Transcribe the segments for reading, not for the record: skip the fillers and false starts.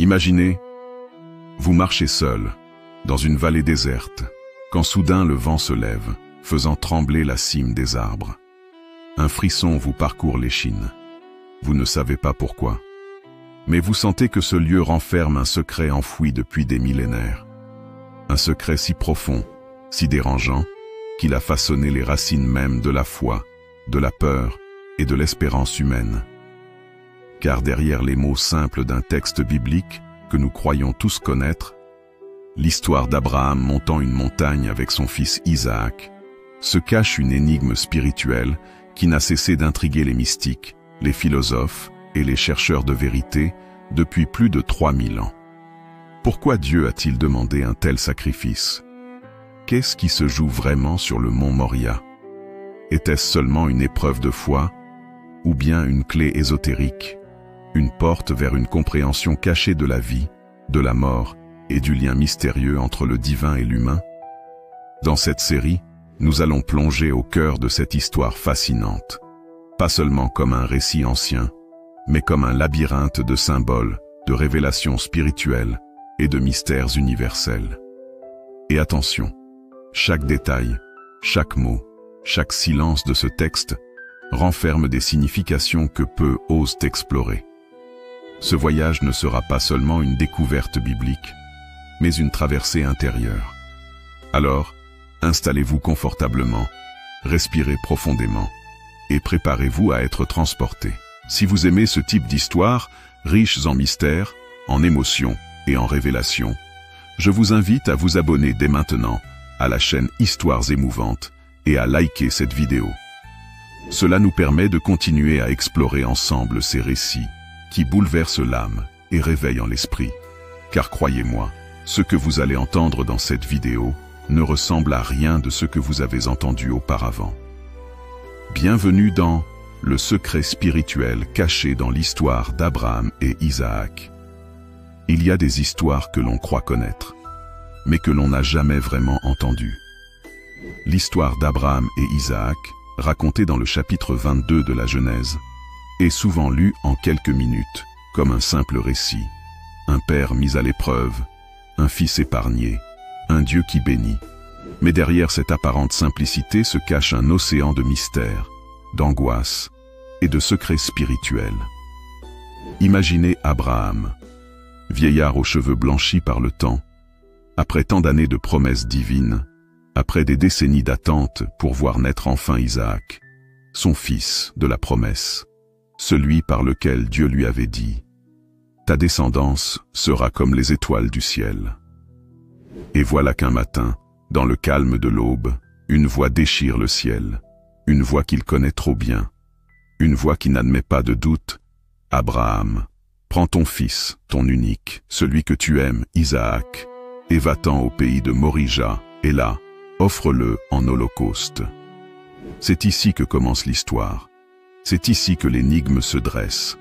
Imaginez, vous marchez seul, dans une vallée déserte, quand soudain le vent se lève, faisant trembler la cime des arbres. Un frisson vous parcourt l'échine. Vous ne savez pas pourquoi. Mais vous sentez que ce lieu renferme un secret enfoui depuis des millénaires. Un secret si profond, si dérangeant, qu'il a façonné les racines mêmes de la foi, de la peur et de l'espérance humaine. Car derrière les mots simples d'un texte biblique que nous croyons tous connaître, l'histoire d'Abraham montant une montagne avec son fils Isaac, se cache une énigme spirituelle qui n'a cessé d'intriguer les mystiques, les philosophes et les chercheurs de vérité depuis plus de 3000 ans. Pourquoi Dieu a-t-il demandé un tel sacrifice? Qu'est-ce qui se joue vraiment sur le mont Moria? Était-ce seulement une épreuve de foi, ou bien une clé ésotérique, une porte vers une compréhension cachée de la vie, de la mort et du lien mystérieux entre le divin et l'humain? Dans cette série, nous allons plonger au cœur de cette histoire fascinante, pas seulement comme un récit ancien, mais comme un labyrinthe de symboles, de révélations spirituelles et de mystères universels. Et attention, chaque détail, chaque mot, chaque silence de ce texte renferme des significations que peu osent explorer. Ce voyage ne sera pas seulement une découverte biblique, mais une traversée intérieure. Alors, installez-vous confortablement, respirez profondément et préparez-vous à être transporté. Si vous aimez ce type d'histoire, riches en mystères, en émotions et en révélations, je vous invite à vous abonner dès maintenant à la chaîne Histoires émouvantes et à liker cette vidéo. Cela nous permet de continuer à explorer ensemble ces récits qui bouleversent l'âme et réveillent l'esprit. Car croyez-moi, ce que vous allez entendre dans cette vidéo ne ressemble à rien de ce que vous avez entendu auparavant. Bienvenue dans le secret spirituel caché dans l'histoire d'Abraham et Isaac. Il y a des histoires que l'on croit connaître, mais que l'on n'a jamais vraiment entendues. L'histoire d'Abraham et Isaac, racontée dans le chapitre 22 de la Genèse, est souvent lue en quelques minutes, comme un simple récit. Un père mis à l'épreuve, un fils épargné, un Dieu qui bénit. Mais derrière cette apparente simplicité se cache un océan de mystères, d'angoisse et de secrets spirituels. Imaginez Abraham, vieillard aux cheveux blanchis par le temps, après tant d'années de promesses divines, après des décennies d'attente pour voir naître enfin Isaac, son fils de la promesse, celui par lequel Dieu lui avait dit « Ta descendance sera comme les étoiles du ciel ». Et voilà qu'un matin, dans le calme de l'aube, une voix déchire le ciel, une voix qu'il connaît trop bien, une voix qui n'admet pas de doute. « Abraham, prends ton fils, ton unique, celui que tu aimes, Isaac, et va-t'en au pays de Morija, et là, offre-le en holocauste. » C'est ici que commence l'histoire. C'est ici que l'énigme se dresse.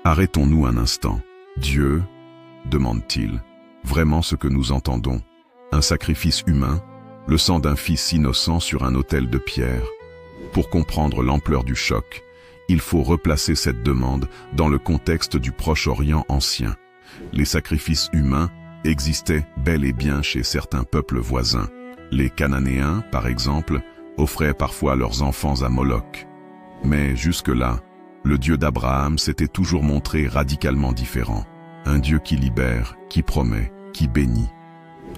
Arrêtons-nous un instant. Dieu, demande-t-il, vraiment ce que nous entendons? Un sacrifice humain, le sang d'un fils innocent sur un autel de pierre? Pour comprendre l'ampleur du choc, il faut replacer cette demande dans le contexte du Proche-Orient ancien. Les sacrifices humains existaient bel et bien chez certains peuples voisins. Les Cananéens, par exemple, offraient parfois leurs enfants à Moloch. Mais jusque-là, le Dieu d'Abraham s'était toujours montré radicalement différent. Un Dieu qui libère, qui promet, qui bénit.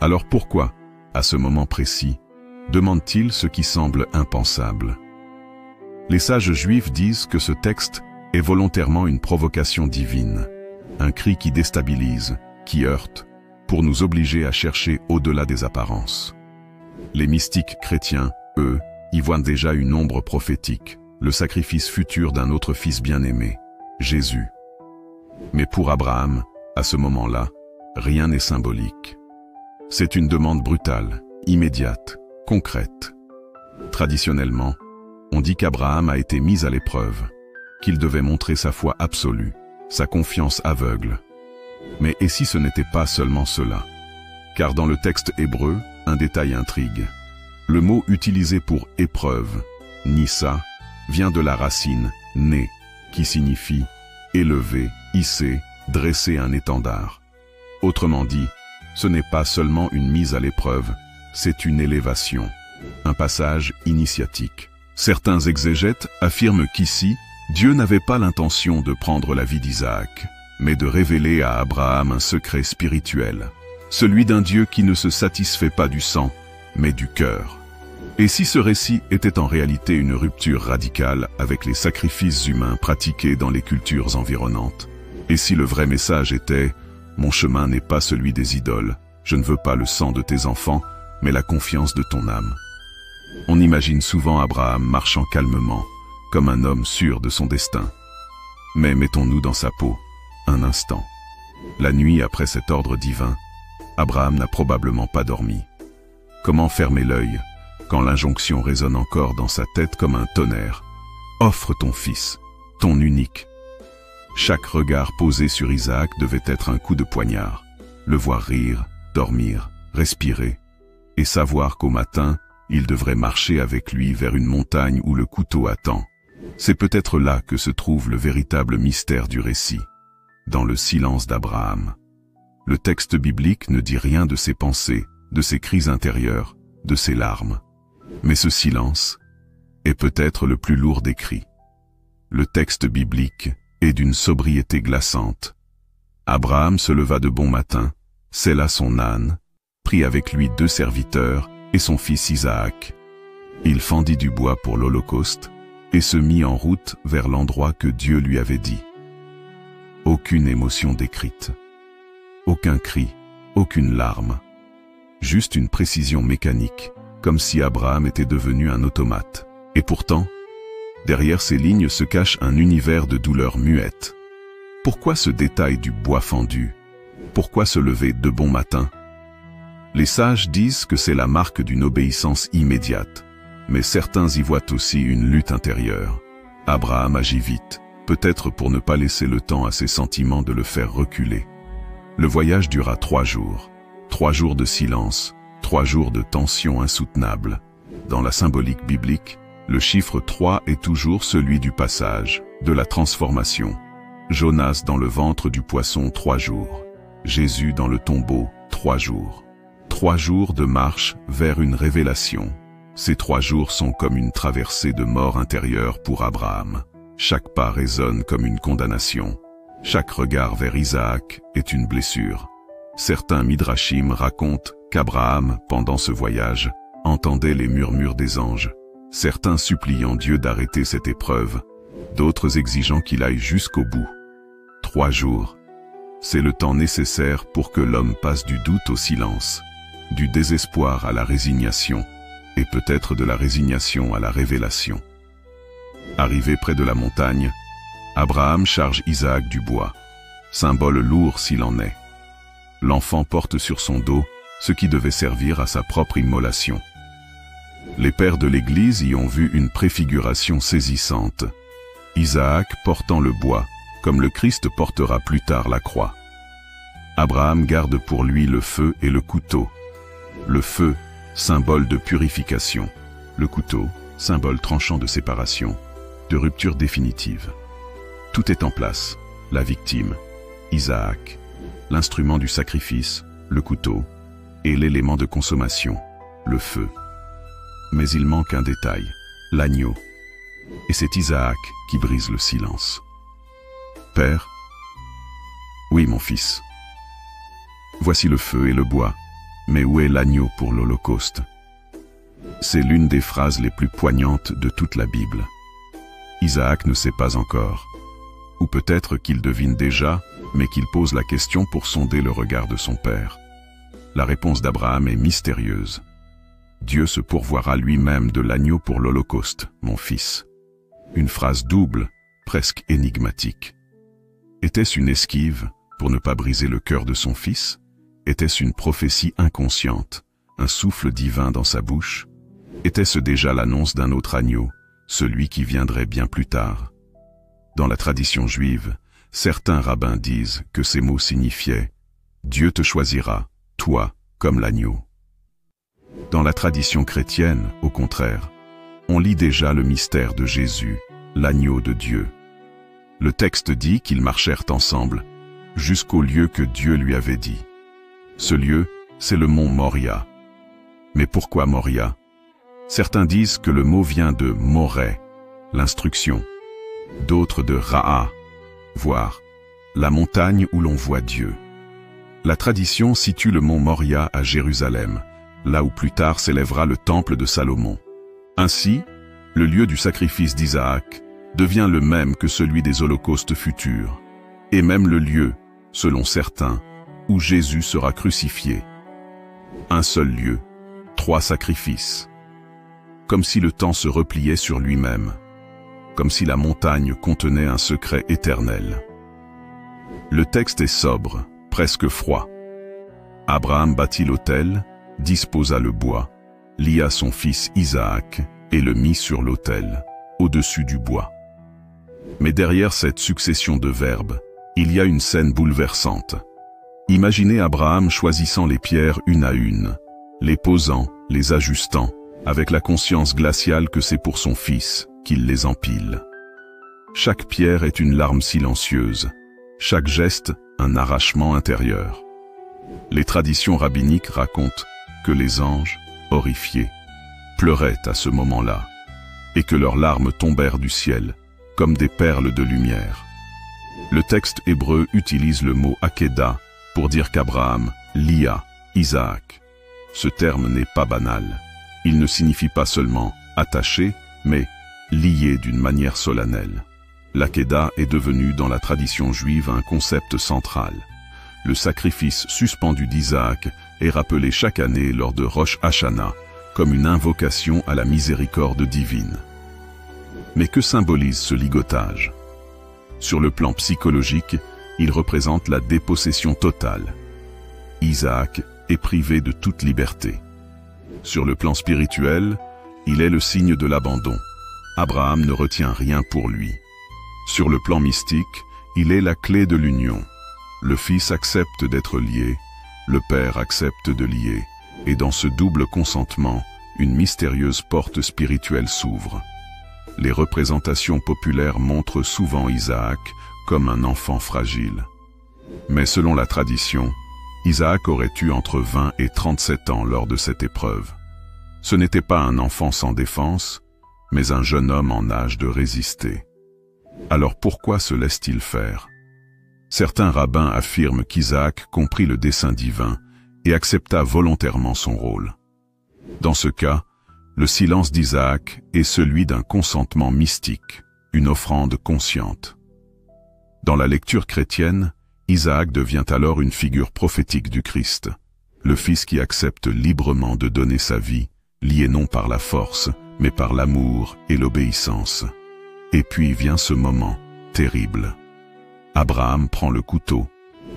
Alors pourquoi, à ce moment précis, demande-t-il ce qui semble impensable? Les sages juifs disent que ce texte est volontairement une provocation divine, un cri qui déstabilise, qui heurte, pour nous obliger à chercher au-delà des apparences. Les mystiques chrétiens, eux, y voient déjà une ombre prophétique, le sacrifice futur d'un autre fils bien-aimé, Jésus. Mais pour Abraham, à ce moment-là, rien n'est symbolique. C'est une demande brutale, immédiate, concrète. Traditionnellement, on dit qu'Abraham a été mis à l'épreuve, qu'il devait montrer sa foi absolue, sa confiance aveugle. Mais et si ce n'était pas seulement cela? Car dans le texte hébreu, un détail intrigue. Le mot utilisé pour épreuve, nissa, vient de la racine né, qui signifie élever, hisser, dresser un étendard. Autrement dit, ce n'est pas seulement une mise à l'épreuve, c'est une élévation, un passage initiatique. Certains exégètes affirment qu'ici, Dieu n'avait pas l'intention de prendre la vie d'Isaac, mais de révéler à Abraham un secret spirituel, celui d'un Dieu qui ne se satisfait pas du sang, mais du cœur. Et si ce récit était en réalité une rupture radicale avec les sacrifices humains pratiqués dans les cultures environnantes? Et si le vrai message était « Mon chemin n'est pas celui des idoles, je ne veux pas le sang de tes enfants, mais la confiance de ton âme ». On imagine souvent Abraham marchant calmement, comme un homme sûr de son destin. Mais mettons-nous dans sa peau, un instant. La nuit après cet ordre divin, Abraham n'a probablement pas dormi. Comment fermer l'œil quand l'injonction résonne encore dans sa tête comme un tonnerre? Offre ton fils, ton unique. Chaque regard posé sur Isaac devait être un coup de poignard. Le voir rire, dormir, respirer, et savoir qu'au matin, il devrait marcher avec lui vers une montagne où le couteau attend. C'est peut-être là que se trouve le véritable mystère du récit, dans le silence d'Abraham. Le texte biblique ne dit rien de ses pensées, de ses cris intérieurs, de ses larmes. Mais ce silence est peut-être le plus lourd des cris. Le texte biblique est d'une sobriété glaçante. Abraham se leva de bon matin, sella son âne, prit avec lui 2 serviteurs et son fils Isaac. Il fendit du bois pour l'Holocauste et se mit en route vers l'endroit que Dieu lui avait dit. Aucune émotion décrite, aucun cri, aucune larme, juste une précision mécanique, comme si Abraham était devenu un automate. Et pourtant, derrière ces lignes se cache un univers de douleur muette. Pourquoi ce détail du bois fendu? Pourquoi se lever de bon matin? Les sages disent que c'est la marque d'une obéissance immédiate, mais certains y voient aussi une lutte intérieure. Abraham agit vite, peut-être pour ne pas laisser le temps à ses sentiments de le faire reculer. Le voyage dura 3 jours. 3 jours de silence, 3 jours de tension insoutenable. Dans la symbolique biblique, le chiffre 3 est toujours celui du passage, de la transformation. Jonas dans le ventre du poisson 3 jours. Jésus dans le tombeau 3 jours. 3 jours de marche vers une révélation. Ces 3 jours sont comme une traversée de mort intérieure pour Abraham. Chaque pas résonne comme une condamnation. Chaque regard vers Isaac est une blessure. Certains midrashim racontent qu'Abraham, pendant ce voyage, entendait les murmures des anges, certains suppliant Dieu d'arrêter cette épreuve, d'autres exigeant qu'il aille jusqu'au bout. 3 jours, c'est le temps nécessaire pour que l'homme passe du doute au silence, du désespoir à la résignation, et peut-être de la résignation à la révélation. Arrivé près de la montagne, Abraham charge Isaac du bois, symbole lourd s'il en est. L'enfant porte sur son dos ce qui devait servir à sa propre immolation. Les pères de l'Église y ont vu une préfiguration saisissante. Isaac portant le bois, comme le Christ portera plus tard la croix. Abraham garde pour lui le feu et le couteau. Le feu, symbole de purification. Le couteau, symbole tranchant de séparation, de rupture définitive. Tout est en place, la victime, Isaac, l'instrument du sacrifice, le couteau, et l'élément de consommation, le feu. Mais il manque un détail, l'agneau. Et c'est Isaac qui brise le silence. Père, oui mon fils. Voici le feu et le bois, mais où est l'agneau pour l'Holocauste? C'est l'une des phrases les plus poignantes de toute la Bible. Isaac ne sait pas encore. Ou peut-être qu'il devine déjà, mais qu'il pose la question pour sonder le regard de son père. La réponse d'Abraham est mystérieuse. Dieu se pourvoira lui-même de l'agneau pour l'Holocauste, mon fils. Une phrase double, presque énigmatique. Était-ce une esquive pour ne pas briser le cœur de son fils? Était-ce une prophétie inconsciente, un souffle divin dans sa bouche? Était-ce déjà l'annonce d'un autre agneau, celui qui viendrait bien plus tard? Dans la tradition juive, certains rabbins disent que ces mots signifiaient « Dieu te choisira, toi, comme l'agneau ». Dans la tradition chrétienne, au contraire, on lit déjà le mystère de Jésus, l'agneau de Dieu. Le texte dit qu'ils marchèrent ensemble, jusqu'au lieu que Dieu lui avait dit. Ce lieu, c'est le mont Moria. Mais pourquoi Moria? Certains disent que le mot vient de Moreh, l'instruction. D'autres de Ra'a, voir, la montagne où l'on voit Dieu. La tradition situe le mont Moria à Jérusalem, là où plus tard s'élèvera le temple de Salomon. Ainsi, le lieu du sacrifice d'Isaac devient le même que celui des holocaustes futurs, et même le lieu, selon certains, où Jésus sera crucifié. Un seul lieu, 3 sacrifices. Comme si le temps se repliait sur lui-même, comme si la montagne contenait un secret éternel. Le texte est sobre, presque froid. Abraham bâtit l'autel, disposa le bois, lia son fils Isaac et le mit sur l'autel, au-dessus du bois. Mais derrière cette succession de verbes, il y a une scène bouleversante. Imaginez Abraham choisissant les pierres une à une, les posant, les ajustant, avec la conscience glaciale que c'est pour son fils qu'il les empile. Chaque pierre est une larme silencieuse, chaque geste un arrachement intérieur. Les traditions rabbiniques racontent que les anges, horrifiés, pleuraient à ce moment-là, et que leurs larmes tombèrent du ciel, comme des perles de lumière. Le texte hébreu utilise le mot Akedah pour dire qu'Abraham lia Isaac. Ce terme n'est pas banal. Il ne signifie pas seulement attaché, mais lié d'une manière solennelle. L'Akedah est devenu dans la tradition juive un concept central. Le sacrifice suspendu d'Isaac est rappelé chaque année lors de Rosh Hashanah comme une invocation à la miséricorde divine. Mais que symbolise ce ligotage? Sur le plan psychologique, il représente la dépossession totale. Isaac est privé de toute liberté. Sur le plan spirituel, il est le signe de l'abandon. Abraham ne retient rien pour lui. Sur le plan mystique, il est la clé de l'union. Le fils accepte d'être lié, le père accepte de lier, et dans ce double consentement, une mystérieuse porte spirituelle s'ouvre. Les représentations populaires montrent souvent Isaac comme un enfant fragile. Mais selon la tradition, Isaac aurait eu entre 20 et 37 ans lors de cette épreuve. Ce n'était pas un enfant sans défense, mais un jeune homme en âge de résister. Alors pourquoi se laisse-t-il faire? Certains rabbins affirment qu'Isaac comprit le dessein divin et accepta volontairement son rôle. Dans ce cas, le silence d'Isaac est celui d'un consentement mystique, une offrande consciente. Dans la lecture chrétienne, Isaac devient alors une figure prophétique du Christ, le Fils qui accepte librement de donner sa vie, lié non par la force, mais par l'amour et l'obéissance. Et puis vient ce moment terrible. Abraham prend le couteau.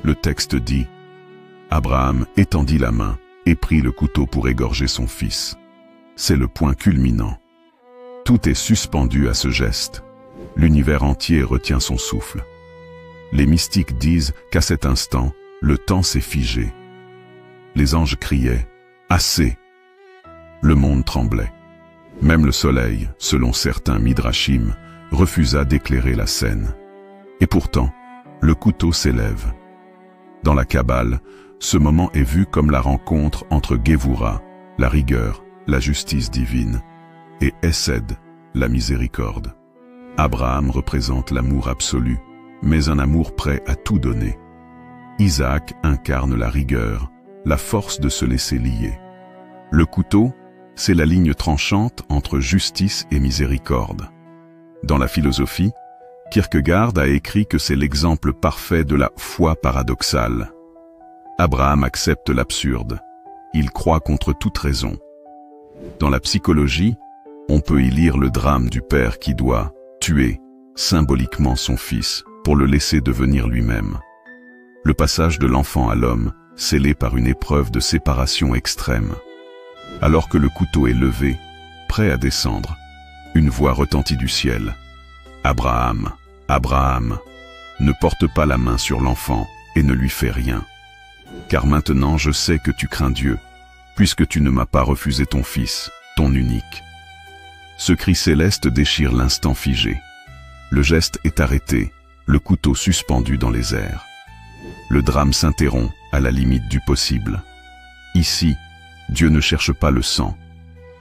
Le texte dit « Abraham étendit la main et prit le couteau pour égorger son fils. » C'est le point culminant. Tout est suspendu à ce geste. L'univers entier retient son souffle. Les mystiques disent qu'à cet instant, le temps s'est figé. Les anges criaient « Assez !» Le monde tremblait. Même le soleil, selon certains midrashim, refusa d'éclairer la scène. Et pourtant, le couteau s'élève. Dans la Kabbale, ce moment est vu comme la rencontre entre Gévoura, la rigueur, la justice divine, et Hesed, la miséricorde. Abraham représente l'amour absolu, mais un amour prêt à tout donner. Isaac incarne la rigueur, la force de se laisser lier. Le couteau, c'est la ligne tranchante entre justice et miséricorde. Dans la philosophie, Kierkegaard a écrit que c'est l'exemple parfait de la foi paradoxale. Abraham accepte l'absurde. Il croit contre toute raison. Dans la psychologie, on peut y lire le drame du père qui doit tuer symboliquement son fils pour le laisser devenir lui-même. Le passage de l'enfant à l'homme, scellé par une épreuve de séparation extrême. Alors que le couteau est levé, prêt à descendre, une voix retentit du ciel. « Abraham, Abraham, ne porte pas la main sur l'enfant et ne lui fais rien. Car maintenant je sais que tu crains Dieu, puisque tu ne m'as pas refusé ton fils, ton unique. » Ce cri céleste déchire l'instant figé. Le geste est arrêté, le couteau suspendu dans les airs. Le drame s'interrompt à la limite du possible. Ici, Dieu ne cherche pas le sang,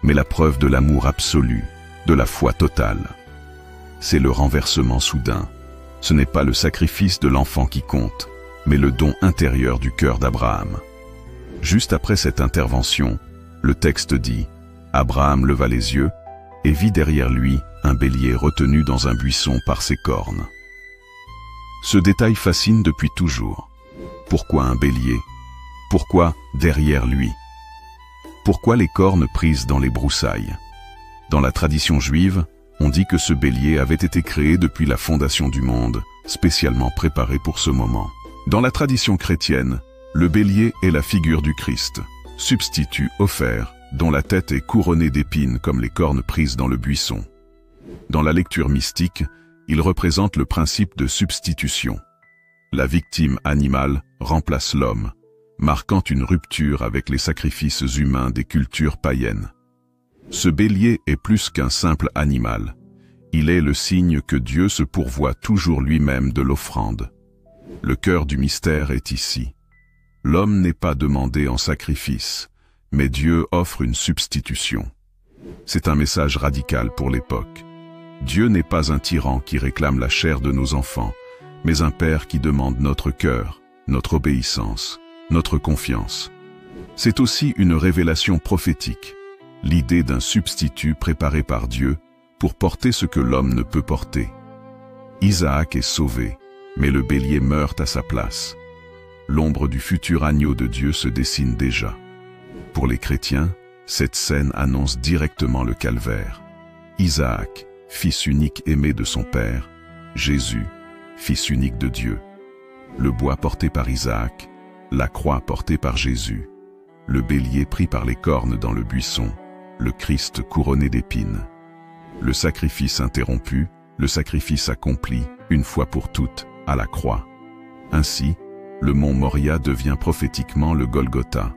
mais la preuve de l'amour absolu, de la foi totale. C'est le renversement soudain. Ce n'est pas le sacrifice de l'enfant qui compte, mais le don intérieur du cœur d'Abraham. Juste après cette intervention, le texte dit « Abraham leva les yeux et vit derrière lui un bélier retenu dans un buisson par ses cornes. » Ce détail fascine depuis toujours. Pourquoi un bélier? Pourquoi derrière lui? Pourquoi les cornes prises dans les broussailles? Dans la tradition juive, on dit que ce bélier avait été créé depuis la fondation du monde, spécialement préparé pour ce moment. Dans la tradition chrétienne, le bélier est la figure du Christ, substitut offert, dont la tête est couronnée d'épines comme les cornes prises dans le buisson. Dans la lecture mystique, il représente le principe de substitution. La victime animale remplace l'homme, marquant une rupture avec les sacrifices humains des cultures païennes. Ce bélier est plus qu'un simple animal. Il est le signe que Dieu se pourvoit toujours lui-même de l'offrande. Le cœur du mystère est ici. L'homme n'est pas demandé en sacrifice, mais Dieu offre une substitution. C'est un message radical pour l'époque. Dieu n'est pas un tyran qui réclame la chair de nos enfants, mais un père qui demande notre cœur, notre obéissance, notre confiance. C'est aussi une révélation prophétique. L'idée d'un substitut préparé par Dieu pour porter ce que l'homme ne peut porter. Isaac est sauvé, mais le bélier meurt à sa place. L'ombre du futur agneau de Dieu se dessine déjà. Pour les chrétiens, cette scène annonce directement le calvaire. Isaac, fils unique aimé de son père, Jésus, fils unique de Dieu. Le bois porté par Isaac, la croix portée par Jésus, le bélier pris par les cornes dans le buisson, le Christ couronné d'épines. Le sacrifice interrompu, le sacrifice accompli, une fois pour toutes, à la croix. Ainsi, le mont Moria devient prophétiquement le Golgotha.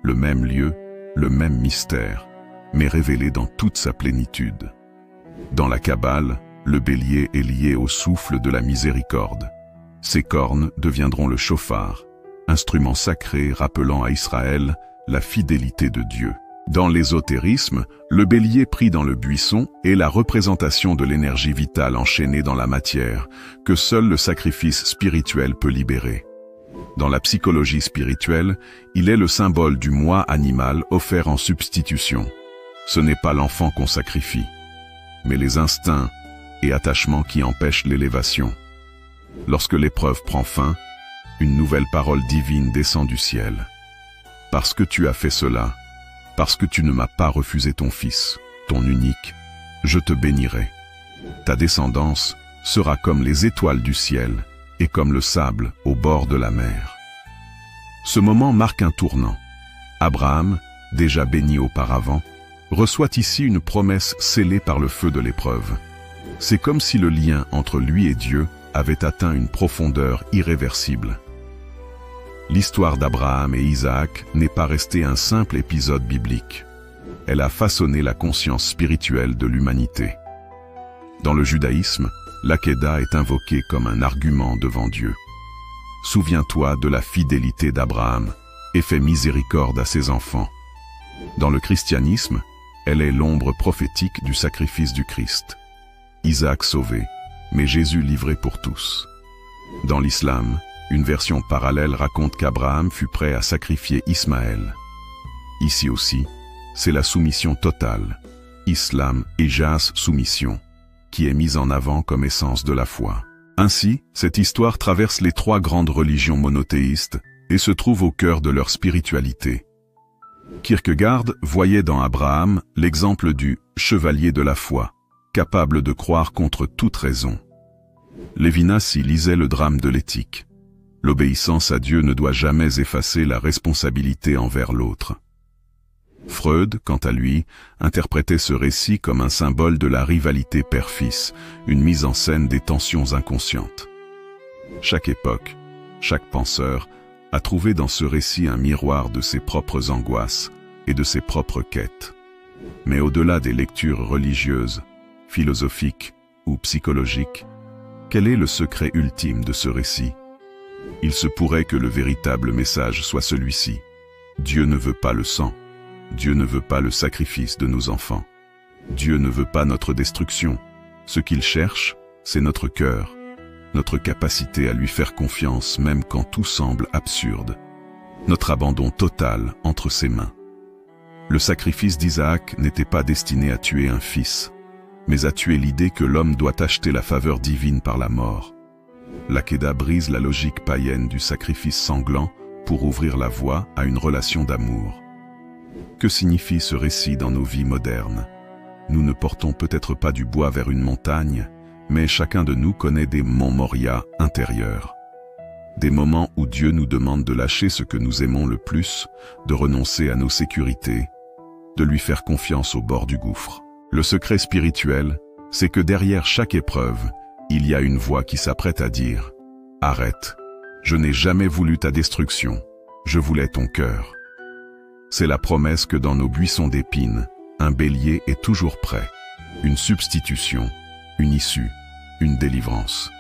Le même lieu, le même mystère, mais révélé dans toute sa plénitude. Dans la Kabbale, le bélier est lié au souffle de la miséricorde. Ses cornes deviendront le chauffard, instrument sacré rappelant à Israël la fidélité de Dieu. Dans l'ésotérisme, le bélier pris dans le buisson est la représentation de l'énergie vitale enchaînée dans la matière, que seul le sacrifice spirituel peut libérer. Dans la psychologie spirituelle, il est le symbole du moi animal offert en substitution. Ce n'est pas l'enfant qu'on sacrifie, mais les instincts et attachements qui empêchent l'élévation. Lorsque l'épreuve prend fin, une nouvelle parole divine descend du ciel. Parce que tu as fait cela, parce que tu ne m'as pas refusé ton fils, ton unique, je te bénirai. Ta descendance sera comme les étoiles du ciel et comme le sable au bord de la mer. Ce moment marque un tournant. Abraham, déjà béni auparavant, reçoit ici une promesse scellée par le feu de l'épreuve. C'est comme si le lien entre lui et Dieu avait atteint une profondeur irréversible. L'histoire d'Abraham et Isaac n'est pas restée un simple épisode biblique. Elle a façonné la conscience spirituelle de l'humanité. Dans le judaïsme, l'Akedah est invoquée comme un argument devant Dieu. Souviens-toi de la fidélité d'Abraham et fais miséricorde à ses enfants. Dans le christianisme, elle est l'ombre prophétique du sacrifice du Christ. Isaac sauvé, mais Jésus livré pour tous. Dans l'islam, une version parallèle raconte qu'Abraham fut prêt à sacrifier Ismaël. Ici aussi, c'est la soumission totale, islam et jas soumission, qui est mise en avant comme essence de la foi. Ainsi, cette histoire traverse les trois grandes religions monothéistes et se trouve au cœur de leur spiritualité. Kierkegaard voyait dans Abraham l'exemple du « chevalier de la foi », capable de croire contre toute raison. Lévinas y lisait le drame de l'éthique. L'obéissance à Dieu ne doit jamais effacer la responsabilité envers l'autre. Freud, quant à lui, interprétait ce récit comme un symbole de la rivalité père-fils, une mise en scène des tensions inconscientes. Chaque époque, chaque penseur, a trouvé dans ce récit un miroir de ses propres angoisses et de ses propres quêtes. Mais au-delà des lectures religieuses, philosophiques ou psychologiques, quel est le secret ultime de ce récit? Il se pourrait que le véritable message soit celui-ci. Dieu ne veut pas le sang. Dieu ne veut pas le sacrifice de nos enfants. Dieu ne veut pas notre destruction. Ce qu'il cherche, c'est notre cœur, notre capacité à lui faire confiance même quand tout semble absurde, notre abandon total entre ses mains. Le sacrifice d'Isaac n'était pas destiné à tuer un fils, mais à tuer l'idée que l'homme doit acheter la faveur divine par la mort. L'Akedah brise la logique païenne du sacrifice sanglant pour ouvrir la voie à une relation d'amour. Que signifie ce récit dans nos vies modernes? Nous ne portons peut-être pas du bois vers une montagne, mais chacun de nous connaît des monts Moria intérieurs. Des moments où Dieu nous demande de lâcher ce que nous aimons le plus, de renoncer à nos sécurités, de lui faire confiance au bord du gouffre. Le secret spirituel, c'est que derrière chaque épreuve, il y a une voix qui s'apprête à dire « Arrête, je n'ai jamais voulu ta destruction, je voulais ton cœur. » C'est la promesse que dans nos buissons d'épines, un bélier est toujours prêt, une substitution, une issue, une délivrance.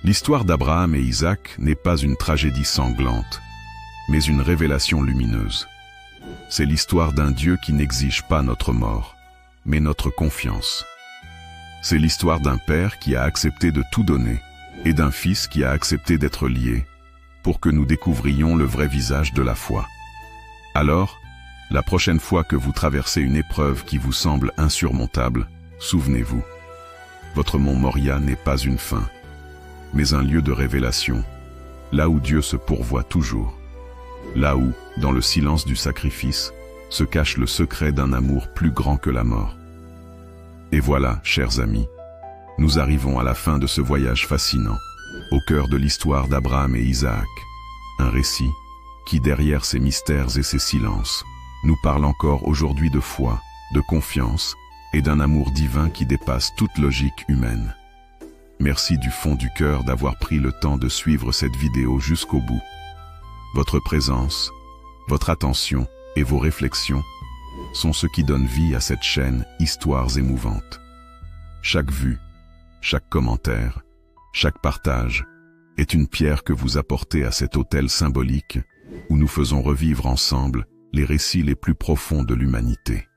L'histoire d'Abraham et Isaac n'est pas une tragédie sanglante, mais une révélation lumineuse. C'est l'histoire d'un Dieu qui n'exige pas notre mort, mais notre confiance. C'est l'histoire d'un père qui a accepté de tout donner, et d'un fils qui a accepté d'être lié, pour que nous découvrions le vrai visage de la foi. Alors, la prochaine fois que vous traversez une épreuve qui vous semble insurmontable, souvenez-vous, votre mont Moria n'est pas une fin, mais un lieu de révélation, là où Dieu se pourvoit toujours, là où, dans le silence du sacrifice, se cache le secret d'un amour plus grand que la mort. Et voilà, chers amis, nous arrivons à la fin de ce voyage fascinant, au cœur de l'histoire d'Abraham et Isaac, un récit qui, derrière ses mystères et ses silences, nous parle encore aujourd'hui de foi, de confiance et d'un amour divin qui dépasse toute logique humaine. Merci du fond du cœur d'avoir pris le temps de suivre cette vidéo jusqu'au bout. Votre présence, votre attention et vos réflexions sont ce qui donne vie à cette chaîne Histoires émouvantes. Chaque vue, chaque commentaire, chaque partage est une pierre que vous apportez à cet autel symbolique où nous faisons revivre ensemble les récits les plus profonds de l'humanité.